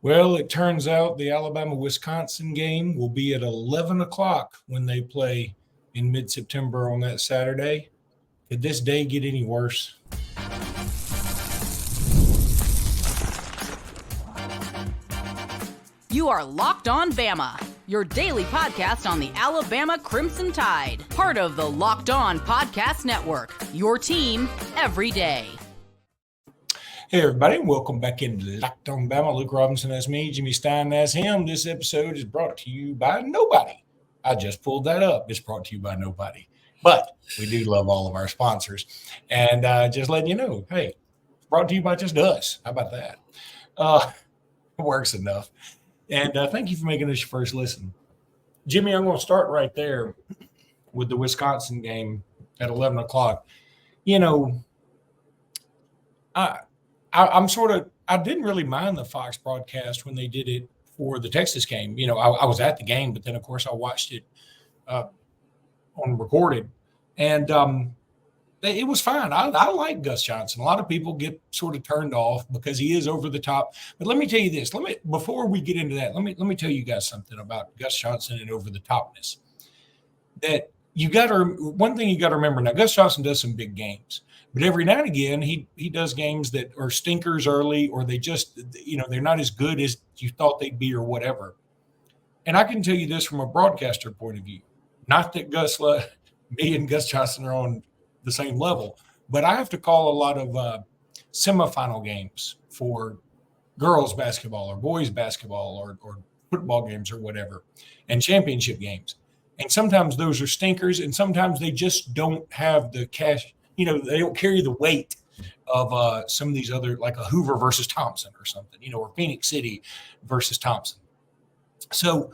Well, it turns out the Alabama-Wisconsin game will be at 11 o'clock when they play in mid-September on that Saturday. Could this day get any worse? You are Locked On Bama, your daily podcast on the Alabama Crimson Tide. Part of the Locked On Podcast Network, your team every day. Hey, everybody, and welcome back into Locked On Bama. Luke Robinson, that's me. Jimmy Stein, that's him. This episode is brought to you by nobody. I just pulled that up. It's brought to you by nobody. But we do love all of our sponsors. And just letting you know, hey, it's brought to you by just us. How about that? It works enough. And thank you for making this your first listen. Jimmy, I'm going to start right there with the Wisconsin game at 11 o'clock. You know, I didn't really mind the Fox broadcast when they did it for the Texas game. You know, I was at the game, but then, of course, I watched it on recorded. And it was fine. I like Gus Johnson. A lot of people get sort of turned off because he is over the top. But let me tell you this. Before we get into that, let me tell you guys something about Gus Johnson and over the topness. That one thing you got to remember now. Gus Johnson does some big games, but every now and again he does games that are stinkers early, or they just they're not as good as you thought they'd be, or whatever. And I can tell you this from a broadcaster point of view. Not that me and Gus Johnson are on the same level, but I have to call a lot of semifinal games for girls basketball or boys basketball or football games or whatever, and championship games. And sometimes those are stinkers, and sometimes they just don't have the cash. They don't carry the weight of some of these other, like a Hoover versus Thompson or something, or Phoenix City versus Thompson. So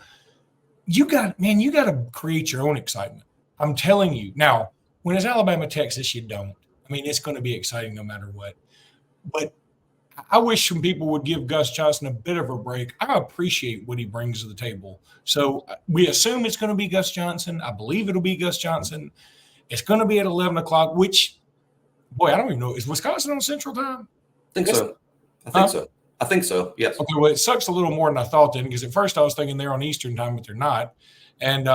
you got to create your own excitement. I'm telling you. Now, when it's Alabama, Texas, you don't. I mean, it's going to be exciting no matter what. But I wish some people would give Gus Johnson a bit of a break. I appreciate what he brings to the table. So we assume it's going to be Gus Johnson. I believe it'll be Gus Johnson. It's going to be at 11 o'clock, which, boy, I don't even know. Is Wisconsin on Central Time? I think so. Yes. Okay, well, it sucks a little more than I thought then, because at first I was thinking they're on Eastern Time, but they're not. And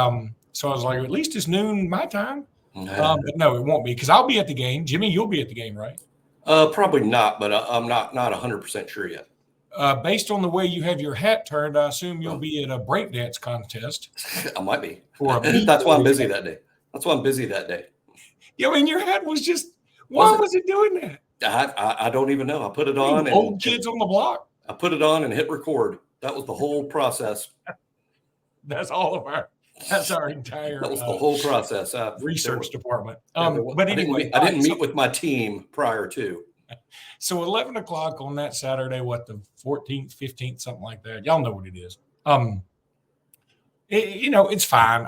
so I was like, at least it's noon my time. But no, it won't be, because I'll be at the game. Jimmy, you'll be at the game, right? Probably not, but I'm not 100% sure yet. Based on the way you have your hat turned, I assume you'll be at a breakdance contest. I might be. That's why I'm busy that day. Yeah, I mean, your hat was just – why was it doing that? I don't even know. I put it on. Old kids on the block. I put it on and hit record. That was the whole process. That's our entire that was the whole process. Research department. But anyway, I didn't meet with my team prior to. So 11 o'clock on that Saturday, the 14th, 15th, something like that. Y'all know what it is. It's fine.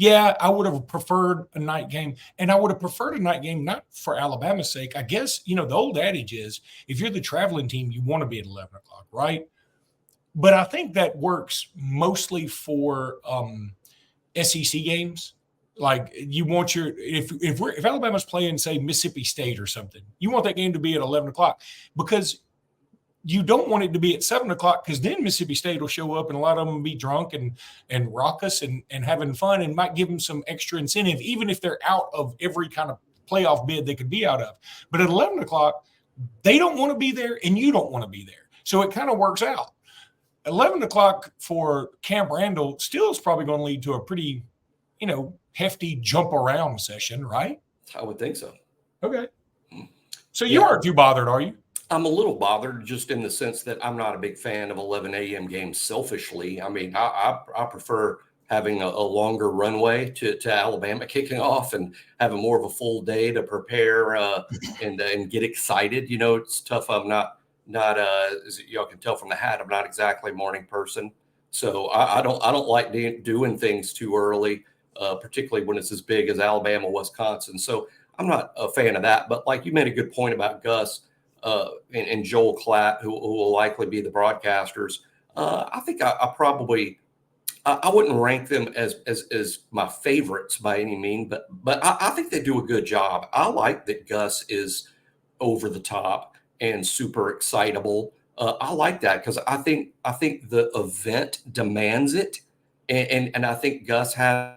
I would have preferred a night game, and I would have preferred a night game not for Alabama's sake. I guess, the old adage is if you're the traveling team, you want to be at 11 o'clock, right? But I think that works mostly for SEC games. Like, you want if Alabama's playing, say, Mississippi State or something, you want that game to be at 11 o'clock, because you don't want it to be at 7 o'clock, because then Mississippi State will show up and a lot of them will be drunk and raucous and having fun, and might give them some extra incentive, even if they're out of every kind of playoff bid they could be out of. But at 11 o'clock, they don't want to be there and you don't want to be there. So it kind of works out. 11 o'clock for Camp Randall still is probably going to lead to a pretty, hefty jump around session, right? I would think so. Okay. So you aren't too bothered, are you? I'm a little bothered, just in the sense that I'm not a big fan of 11 a.m. games selfishly. I mean, I prefer having a longer runway to Alabama kicking off and having more of a full day to prepare and get excited. It's tough. I'm not as y'all can tell from the hat, I'm not exactly a morning person. So I don't like doing things too early, particularly when it's as big as Alabama, Wisconsin. So I'm not a fan of that. But like you made a good point about Gus and Joel Klatt, who will likely be the broadcasters. I think I probably I wouldn't rank them as my favorites by any means, but I think they do a good job. I like that Gus is over the top and super excitable. I like that because I think the event demands it, and I think Gus has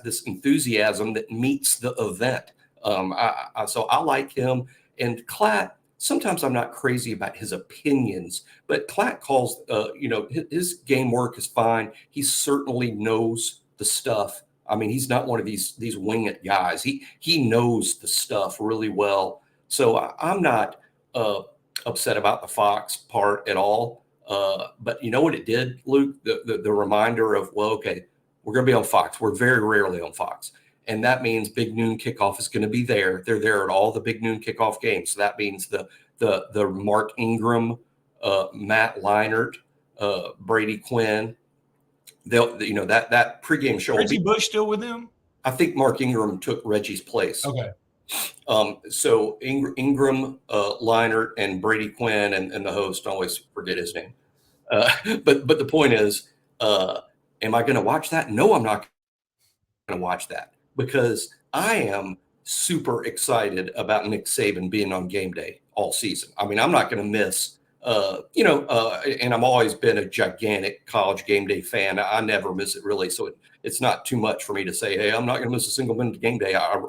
this enthusiasm that meets the event. So I like him. And Klatt, sometimes I'm not crazy about his opinions, but Klatt calls, his game work is fine. He certainly knows the stuff. I mean, he's not one of these wing it guys. He knows the stuff really well. So I'm not upset about the Fox part at all. But you know what it did, Luke? The reminder of, well, okay, we're going to be on Fox. We're very rarely on Fox. And that means Big Noon Kickoff is going to be there. They're there at all the Big Noon Kickoff games. So that means the Mark Ingram, Matt Leinart, Brady Quinn. That pregame show. Reggie Bush still with them? I think Mark Ingram took Reggie's place. Okay. So Ingram, Leinart, and Brady Quinn, and the host, I always forget his name. But the point is, am I going to watch that? No, I'm not going to watch that because I am super excited about Nick Saban being on game day all season. I mean, I'm not going to miss, and I've always been a gigantic college game day fan. I never miss it really. So it's not too much for me to say, hey, I'm not going to miss a single minute of game day. I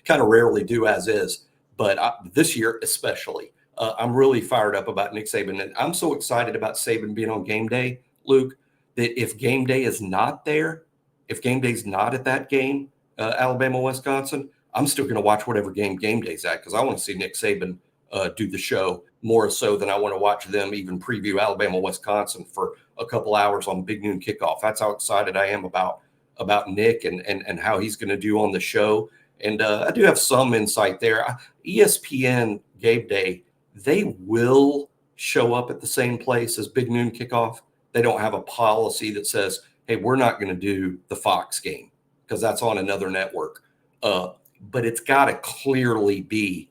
kind of rarely do as is, but this year especially, I'm really fired up about Nick Saban. And I'm so excited about Saban being on game day, Luke, that if game day is not there, if game day's not at that game, Alabama, Wisconsin, I'm still going to watch whatever game day's at because I want to see Nick Saban do the show more so than I want to watch them even preview Alabama, Wisconsin for a couple hours on Big Noon Kickoff. That's how excited I am about Nick and how he's going to do on the show. And I do have some insight there. ESPN Game Day, they will show up at the same place as Big Noon Kickoff. They don't have a policy that says, hey, we're not going to do the Fox game because that's on another network. But it's got to clearly be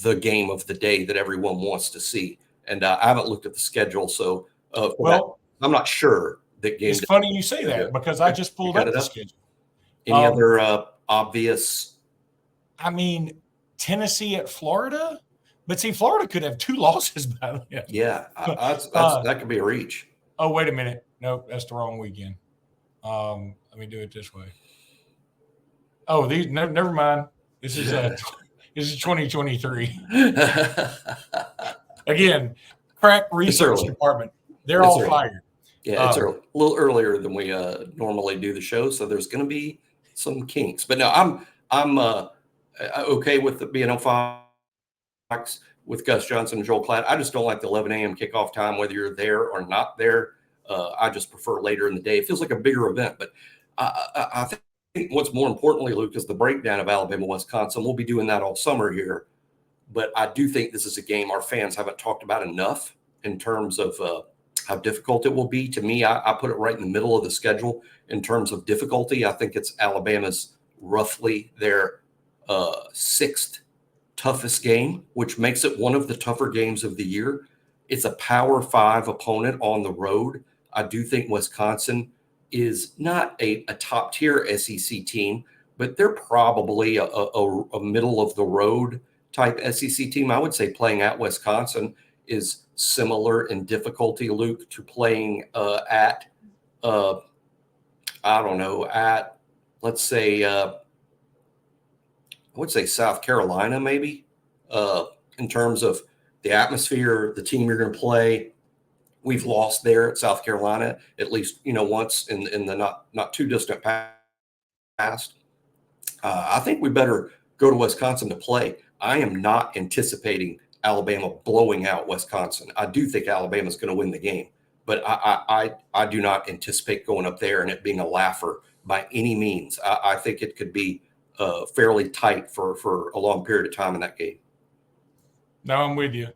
the game of the day that everyone wants to see. And I haven't looked at the schedule, so I'm not sure that game. It's funny you say that because I just pulled up the schedule. Any other obvious? I mean, Tennessee at Florida, but see, Florida could have 2 losses by then. Yeah, that could be a reach. Oh, wait a minute. Nope, that's the wrong weekend. Let me do it this way. Oh, never mind. This is 2023. Again, crack research department. They're all fired. Yeah, it's early. A little earlier than we normally do the show, so there's going to be some kinks. But no, I'm okay with being on Fox with Gus Johnson and Joel Klatt. I just don't like the 11 a.m. kickoff time, whether you're there or not there. I just prefer later in the day. It feels like a bigger event, but I think what's more importantly, Luke, is the breakdown of Alabama, Wisconsin. We'll be doing that all summer here, but I do think this is a game our fans haven't talked about enough in terms of how difficult it will be. To me, I put it right in the middle of the schedule in terms of difficulty. I think it's Alabama's roughly their 6th toughest game, which makes it one of the tougher games of the year. It's a Power 5 opponent on the road. I do think Wisconsin is not a top-tier SEC team, but they're probably a middle-of-the-road type SEC team. I would say playing at Wisconsin is similar in difficulty, Luke, to playing at let's say, I would say South Carolina maybe, in terms of the atmosphere, the team you're going to play. We've lost there at South Carolina, at least, once in the not too distant past. I think we better go to Wisconsin to play. I am not anticipating Alabama blowing out Wisconsin. I do think Alabama's going to win the game, but I do not anticipate going up there and it being a laugher by any means. I think it could be fairly tight for a long period of time in that game. No, I'm with you.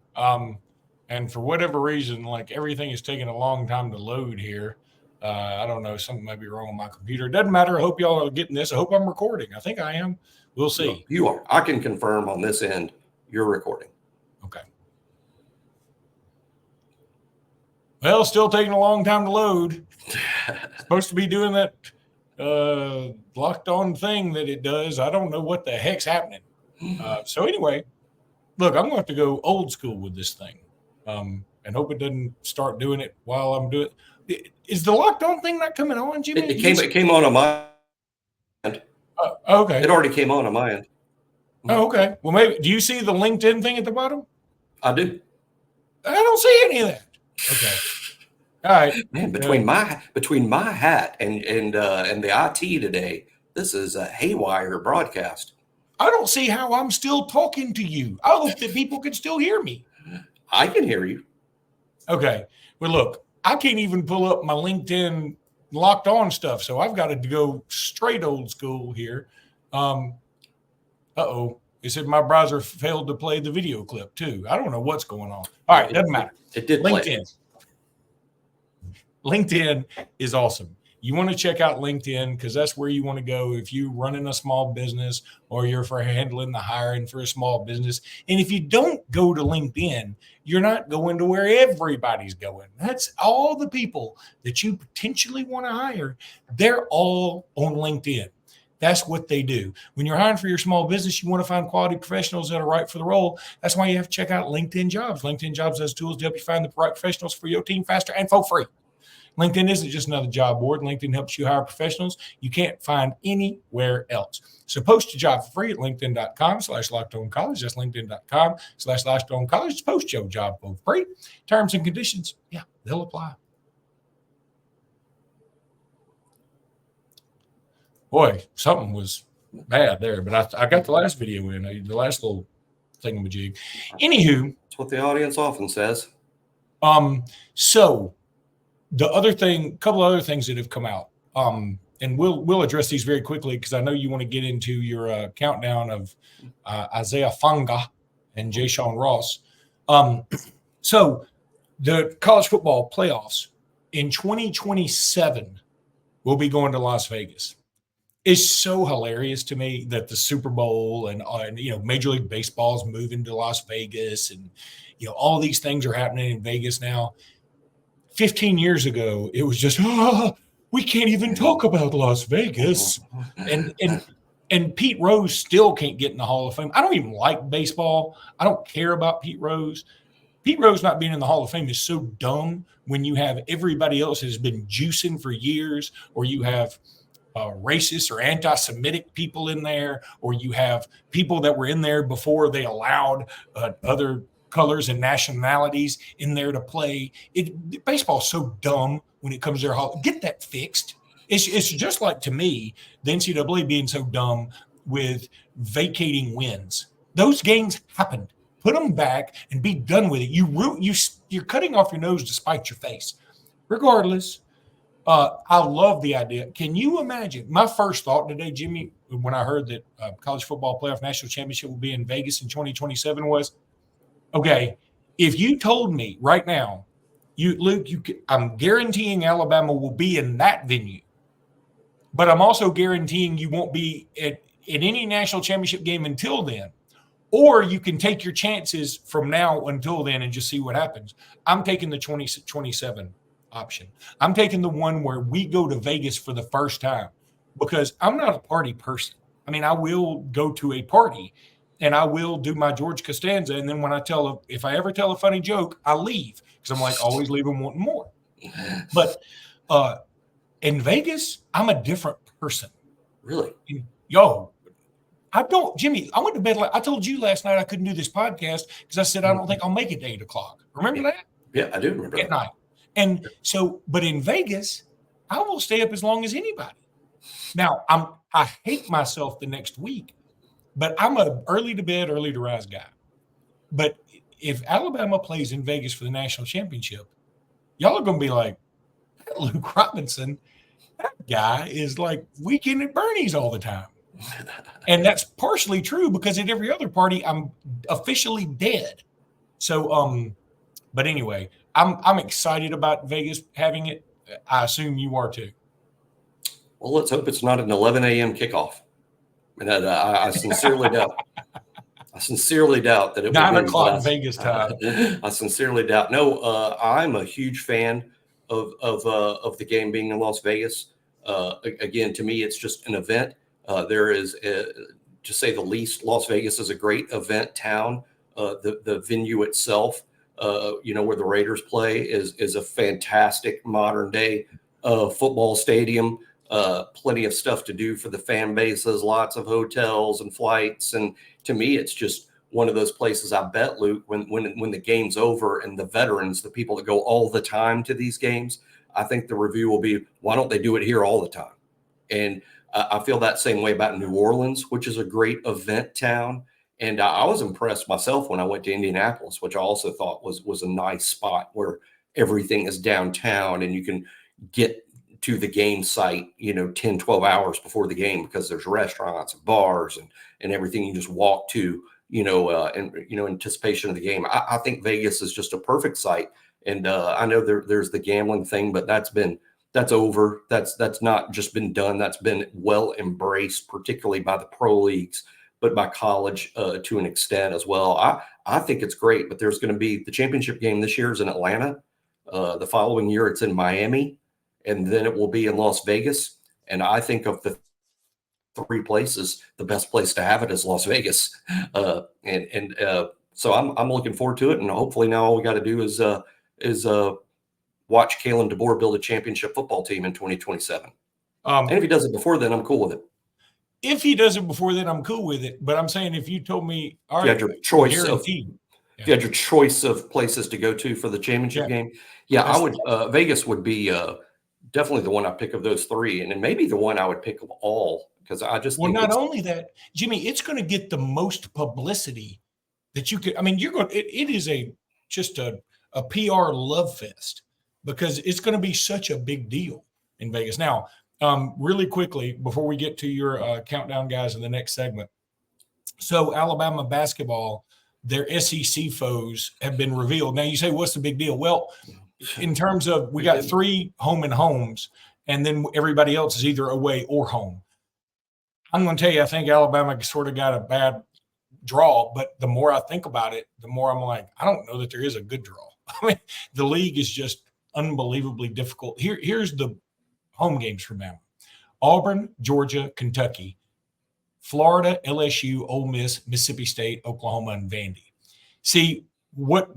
And for whatever reason, like everything is taking a long time to load here. I don't know. Something might be wrong with my computer. It doesn't matter. I hope y'all are getting this. I hope I'm recording. I think I am. We'll see. You are. I can confirm on this end you're recording. Okay. Well, still taking a long time to load. Supposed to be doing that locked on thing that it does. I don't know what the heck's happening. So anyway, look, I'm going to have to go old school with this thing. and hope it doesn't start doing it while I'm doing it. Is the Locked On thing not coming on, Jimmy? It came on my end. Okay. It already came on my end. Oh, okay. Well, maybe. Do you see the LinkedIn thing at the bottom? I do. I don't see any of that. Okay. All right. Man, between my hat and the IT today, this is a haywire broadcast. I don't see how I'm still talking to you. I hope that people can still hear me. I can hear you. Okay. Well, look, I can't even pull up my LinkedIn Locked On stuff, so I've got to go straight old school here. It said my browser failed to play the video clip too. I don't know what's going on. All right, doesn't matter. It did LinkedIn. LinkedIn is awesome. You want to check out LinkedIn because that's where you want to go if you're running a small business or you're for handling the hiring for a small business. And if you don't go to LinkedIn, you're not going to where everybody's going. That's all the people that you potentially want to hire. They're all on LinkedIn. That's what they do. When you're hiring for your small business, you want to find quality professionals that are right for the role. That's why you have to check out LinkedIn Jobs. LinkedIn Jobs has tools to help you find the right professionals for your team faster and for free. LinkedIn isn't just another job board. LinkedIn helps you hire professionals you can't find anywhere else. So post your job for free at linkedin.com/lockedoncollege. That's linkedin.com/lockedoncollege. Post your job for free. Terms and conditions, yeah, they'll apply. Boy, something was bad there, but I got the last video in, the last little thingamajig. Anywho. That's what the audience often says. So the other thing, a couple of other things that have come out, and we'll address these very quickly because I know you want to get into your countdown of Isaiah Fanga and Jayshon Ross. So the college football playoffs in 2027 will be going to Las Vegas. It's so hilarious to me that the Super Bowl and Major League Baseball is moving to Las Vegas, and all these things are happening in Vegas now. 15 years ago, it was just we can't even talk about Las Vegas, and Pete Rose still can't get in the Hall of Fame. I don't even like baseball. I don't care about Pete Rose. Pete Rose not being in the Hall of Fame is so dumb when you have everybody else that has been juicing for years, or you have racist or anti-Semitic people in there, or you have people that were in there before they allowed other colors and nationalities in there to play. Baseball's so dumb when it comes to their hall. Get that fixed. It's just like, to me, the NCAA being so dumb with vacating wins. Those games happened. Put them back and be done with it. You're cutting off your nose to spite your face. Regardless, I love the idea. Can you imagine? My first thought today, Jimmy, when I heard that college football playoff national championship will be in Vegas in 2027 was, okay, if you told me right now, Luke, I'm guaranteeing Alabama will be in that venue, but I'm also guaranteeing you won't be at any national championship game until then. Or you can take your chances from now until then and just see what happens. I'm taking the 2027 option. I'm taking the one where we go to Vegas for the first time, because I'm not a party person. I mean, I will go to a party and I will do my George Costanza. And then when if I ever tell a funny joke, I leave, because I'm like, always leaving wanting more. But in Vegas, I'm a different person. Really? Jimmy, I went to bed. I told you last night I couldn't do this podcast because I said, I don't think I'll make it to 8 o'clock. Remember that? Yeah, I do remember at night. And so, but in Vegas, I will stay up as long as anybody. Now, I hate myself the next week, but I'm a early to bed, early to rise guy. But if Alabama plays in Vegas for the national championship, y'all are going to be like, Luke Robinson, that guy is like Weekend at Bernie's all the time. And that's partially true because at every other party, I'm officially dead. So, but anyway, I'm excited about Vegas having it. I assume you are too. Well, let's hope it's not an 11 a.m. kickoff. And I sincerely doubt. I sincerely doubt that it will be 9 o'clock Vegas time. I sincerely doubt. No, I'm a huge fan of the game being in Las Vegas. Again, to me, it's just an event. There is, to say the least, Las Vegas is a great event town. The venue itself, where the Raiders play is a fantastic modern day football stadium. Plenty of stuff to do for the fan bases, lots of hotels and flights. And to me, it's just one of those places. I bet, Luke, when the game's over and the veterans, the people that go all the time to these games, I think the review will be, why don't they do it here all the time? And I feel that same way about New Orleans, which is a great event town. And I was impressed myself when I went to Indianapolis, which I also thought was a nice spot where everything is downtown and you can get to the game site, 10, 12 hours before the game, because there's restaurants and bars and everything you just walk to, anticipation of the game. I think Vegas is just a perfect site. And I know there's the gambling thing, but that's over. That's not just been done. That's been well embraced, particularly by the pro leagues, but by college to an extent as well. I think it's great, but there's going to be the championship game this year is in Atlanta. The following year it's in Miami, and then it will be in Las Vegas. And I think of the three places, the best place to have it is Las Vegas. So I'm looking forward to it. And hopefully now all we got to do is watch Kalen DeBoer build a championship football team in 2027. And if he does it before then, I'm cool with it. If he does it before then, I'm cool with it. But I'm saying, if you told me, all right, you had your choice of places to go to for the championship game. Yeah, I would. Vegas would be definitely the one I pick of those three, and then maybe the one I would pick of all, because I just think not only that, Jimmy, it's going to get the most publicity that you could. I mean, you're going. It is just a PR love fest, because it's going to be such a big deal in Vegas. Now, really quickly before we get to your countdown, guys, in the next segment. So Alabama basketball, their SEC foes have been revealed. Now you say, what's the big deal? Well, in terms of, we got 3 home and homes, and then everybody else is either away or home. I'm going to tell you, I think Alabama sort of got a bad draw, but the more I think about it, the more I'm like, I don't know that there is a good draw. I mean, the league is just unbelievably difficult. Here's the home games for Bama: Auburn, Georgia, Kentucky, Florida, LSU, Ole Miss, Mississippi State, Oklahoma, and Vandy. See, what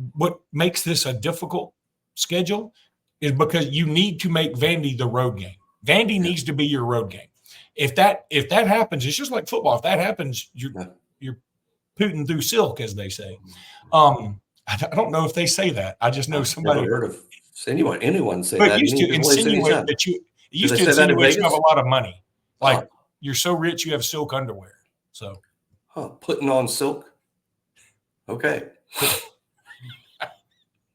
makes this a difficult schedule is because you need to make Vandy the road game. Vandy needs to be your road game. If that happens, it's just like football. If that happens, you're pooting through silk, as they say. I don't know if they say that. I just know somebody. Never heard of anyone say but that. Used to insinuate that you used to insinuate you have a lot of money. Like, you're so rich you have silk underwear. So, putting on silk. Okay,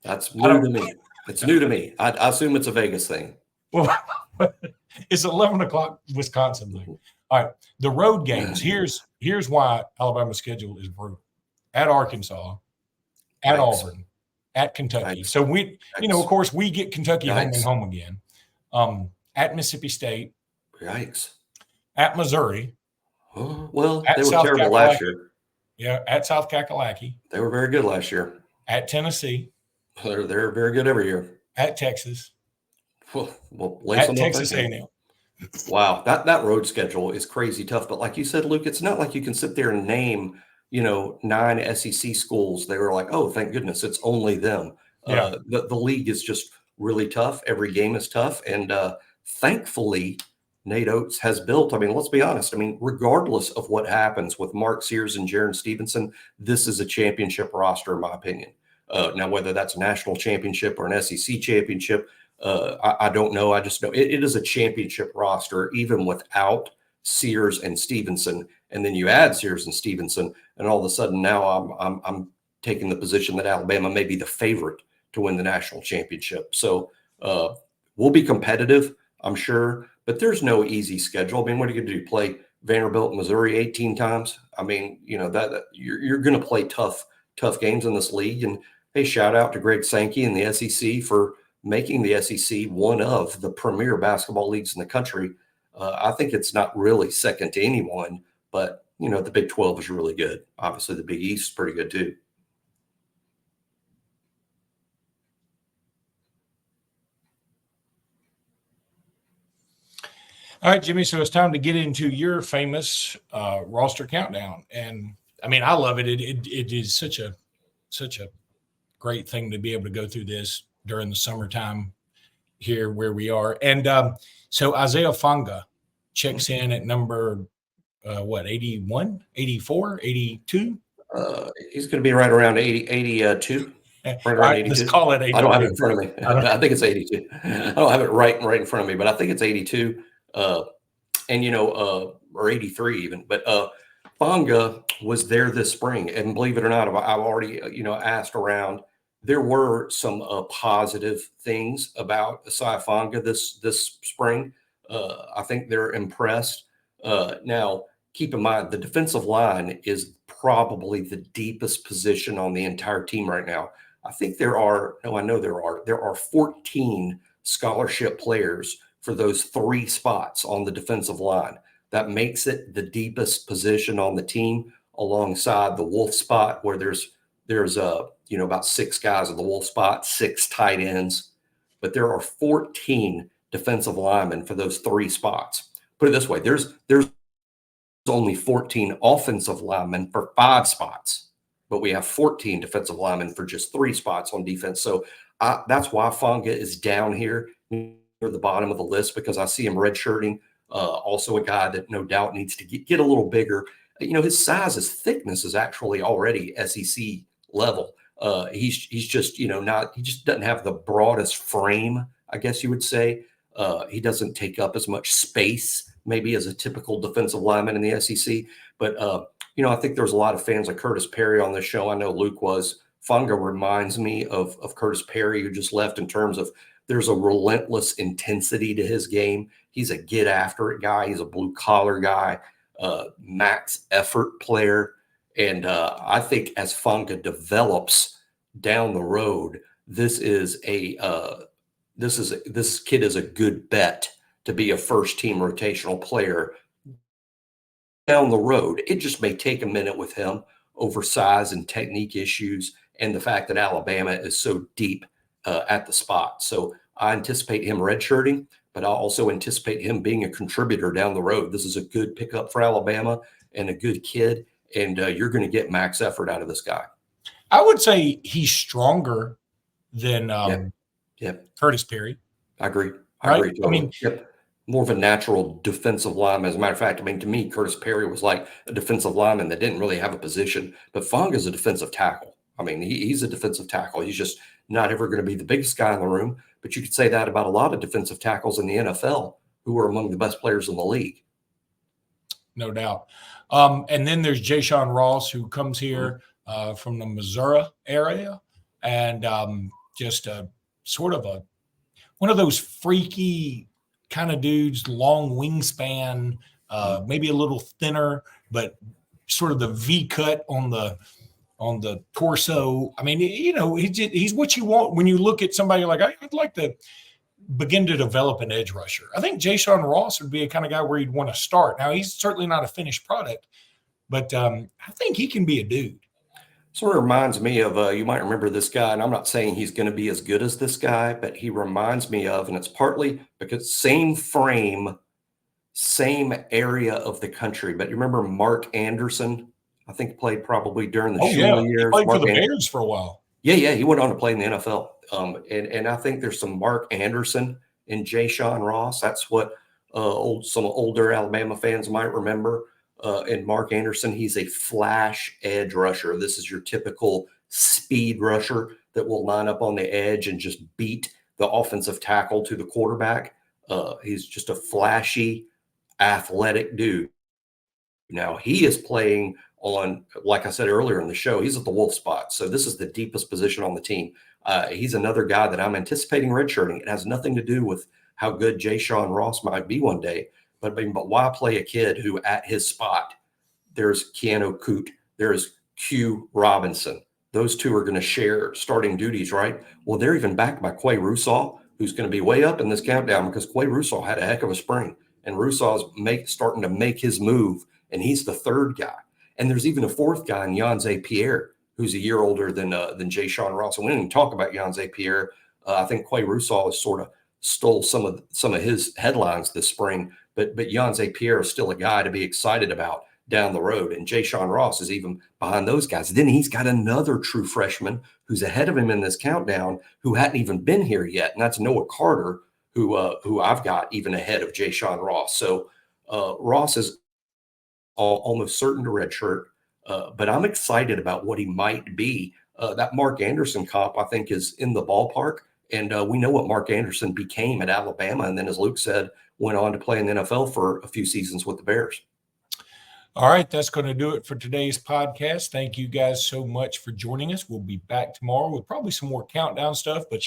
that's new to me. It's new to me. I assume it's a Vegas thing. Well, it's 11 o'clock Wisconsin thing. All right, the road games. Here's why Alabama's schedule is brutal: at Arkansas, at Auburn, at Kentucky. So we, of course, we get Kentucky home and home again. At Mississippi State. Yikes. At Missouri. Well, they were terrible last year. Yeah, at South Kakalaki. They were very good last year. At Tennessee. They're very good every year. At Texas. Well, at Texas A&M. Wow, that road schedule is crazy tough. But like you said, Luke, it's not like you can sit there and name, 9 SEC schools. They were like, oh, thank goodness, it's only them. Yeah. The league is just really tough. Every game is tough. And thankfully, Nate Oates has built, let's be honest. Regardless of what happens with Mark Sears and Jaron Stevenson, this is a championship roster, in my opinion. Now, whether that's a national championship or an SEC championship, I don't know. I just know it is a championship roster, even without Sears and Stevenson. And then you add Sears and Stevenson, and all of a sudden now I'm taking the position that Alabama may be the favorite to win the national championship. So we'll be competitive, I'm sure, but there's no easy schedule. What are you going to do? Play Vanderbilt, Missouri 18 times? That you're going to play tough games in this league. And hey, shout out to Greg Sankey and the SEC for making the SEC one of the premier basketball leagues in the country. I think it's not really second to anyone, but the Big 12 is really good. Obviously, the Big East is pretty good too. All right, Jimmy. So it's time to get into your famous roster countdown, and I love it. It is such a great thing to be able to go through this during the summertime here where we are. And so Isaiah Fonga checks in at number, 81, 84, 82? He's going to be right around 82. Right around All right, 82. let's call it 82. I don't have it in front of me. I think it's 82. I don't have it right in front of me, but I think it's 82. Or 83 even. But Fonga was there this spring, and believe it or not, I've already asked around. There were some positive things about Isaiah Fonga this spring. I think they're impressed. Now, keep in mind, the defensive line is probably the deepest position on the entire team right now. I think there are 14 scholarship players for those 3 spots on the defensive line. That makes it the deepest position on the team, alongside the Wolf spot, where there's about 6 guys at the Wolf spot, 6 tight ends, but there are 14 defensive linemen for those 3 spots. Put it this way, there's only 14 offensive linemen for 5 spots, but we have 14 defensive linemen for just 3 spots on defense. So that's why Fonga is down here near the bottom of the list, because I see him redshirting. Also a guy that no doubt needs to get a little bigger. His size, his thickness is actually already SEC level. He's just, he just doesn't have the broadest frame, I guess you would say. He doesn't take up as much space maybe as a typical defensive lineman in the SEC. But, I think there's a lot of fans of Curtis Perry on this show. I know Luke was. Fonga reminds me of Curtis Perry, who just left, in terms of there's a relentless intensity to his game. He's a get after it guy. He's a blue collar guy, max effort player. And I think as Fonga develops down the road, this kid is a good bet to be a first team rotational player down the road. It just may take a minute with him over size and technique issues, and the fact that Alabama is so deep at the spot. So I anticipate him redshirting, but I also anticipate him being a contributor down the road. This is a good pickup for Alabama and a good kid, and you're going to get max effort out of this guy. I would say he's stronger than Curtis Perry. I agree. Right? Agree. Totally. More of a natural defensive lineman. As a matter of fact, to me, Curtis Perry was like a defensive lineman that didn't really have a position, but Fonga is a defensive tackle. He's a defensive tackle. He's just not ever going to be the biggest guy in the room, but you could say that about a lot of defensive tackles in the NFL who are among the best players in the league. No doubt. And then there's Jayshon Ross, who comes here from the Missouri area, and just sort of one of those freaky kind of dudes, long wingspan, maybe a little thinner, but sort of the V cut on the torso. He's what you want when you look at somebody like, I'd like to begin to develop an edge rusher. I think Jayshon Ross would be a kind of guy where you'd want to start. Now, he's certainly not a finished product, but I think he can be a dude. Sort of reminds me of, you might remember this guy, and I'm not saying he's going to be as good as this guy, but he reminds me of, and it's partly because same frame, same area of the country. But you remember Mark Anderson? I think played probably during the Shula years. He played for the Bears for a while. Yeah, he went on to play in the NFL. And I think there's some Mark Anderson in Jayshon Ross. That's what some older Alabama fans might remember. And Mark Anderson, he's a flash edge rusher. This is your typical speed rusher that will line up on the edge and just beat the offensive tackle to the quarterback. He's just a flashy, athletic dude. Now, he is playing on, like I said earlier in the show, he's at the Wolf spot. So this is the deepest position on the team. He's another guy that I'm anticipating redshirting. It has nothing to do with how good Jayshon Ross might be one day. But why play a kid who at his spot, there's Keanu Coote, there's Q Robinson. Those two are going to share starting duties, right? Well, they're even backed by Quay Russaw, who's going to be way up in this countdown because Quay Russaw had a heck of a spring. And Russaw's starting to make his move, and he's the third guy. And there's even a fourth guy in Yanze Pierre, who's a year older than Jayshon Ross. And we didn't even talk about Yanze Pierre. I think Quay Russaw has sort of stole some of his headlines this spring. But Yanze Pierre is still a guy to be excited about. down the road. And Jay Sean Ross is even behind those guys. Then he's got another true freshman who's ahead of him in this countdown who hadn't even been here yet. And that's Noah Carter, who I've got even ahead of Jay Sean Ross. So Ross is almost certain to redshirt, but I'm excited about what he might be. That Mark Anderson comp, I think, is in the ballpark. And we know what Mark Anderson became at Alabama. And then, as Luke said, went on to play in the NFL for a few seasons with the Bears. All right, that's going to do it for today's podcast. Thank you guys so much for joining us. We'll be back tomorrow with probably some more countdown stuff. But,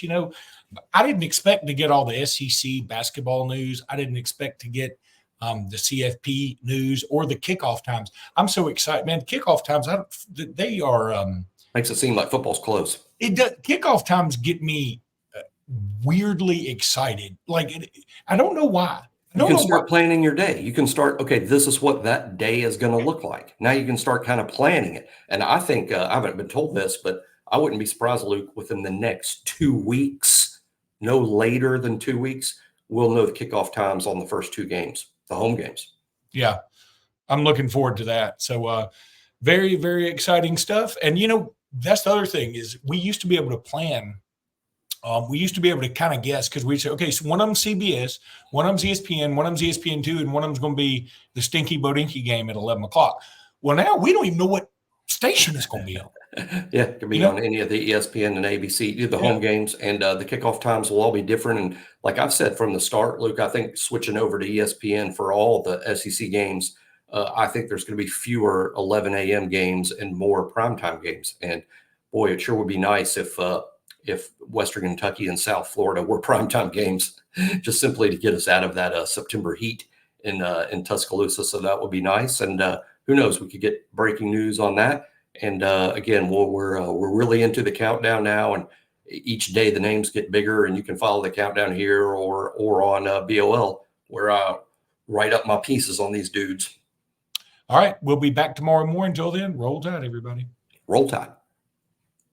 I didn't expect to get all the SEC basketball news. I didn't expect to get the CFP news or the kickoff times. I'm so excited, man. Kickoff times, they are makes it seem like football's close. It does. Kickoff times get me weirdly excited. I don't know why. You can start planning your day. You can start, okay, this is what that day is going to look like. Now you can start kind of planning it. And I think, I haven't been told this, but I wouldn't be surprised, Luke, within the next 2 weeks, no later than 2 weeks, we'll know the kickoff times on the first 2 games, the home games. Yeah, I'm looking forward to that. So very, very exciting stuff. And, that's the other thing is we used to be able to plan. We used to be able to kind of guess because we'd say, okay, so one of them's CBS, one of them's ESPN, one of them's ESPN2, and one of them's going to be the Stinky Bodinky game at 11 o'clock. Well, now we don't even know what station it's going to be on. Yeah, it could be on any of the ESPN and ABC, the home games, and the kickoff times will all be different. And like I've said from the start, Luke, I think switching over to ESPN for all the SEC games, I think there's going to be fewer 11 a.m. games and more primetime games. And boy, it sure would be nice if Western Kentucky and South Florida were primetime games, just simply to get us out of that September heat in Tuscaloosa. So that would be nice. And who knows, we could get breaking news on that. And again, we're really into the countdown now, and each day the names get bigger, and you can follow the countdown here or on BOL, where I write up my pieces on these dudes. All right, we'll be back tomorrow morning. Until then, roll tide, everybody. Roll tide.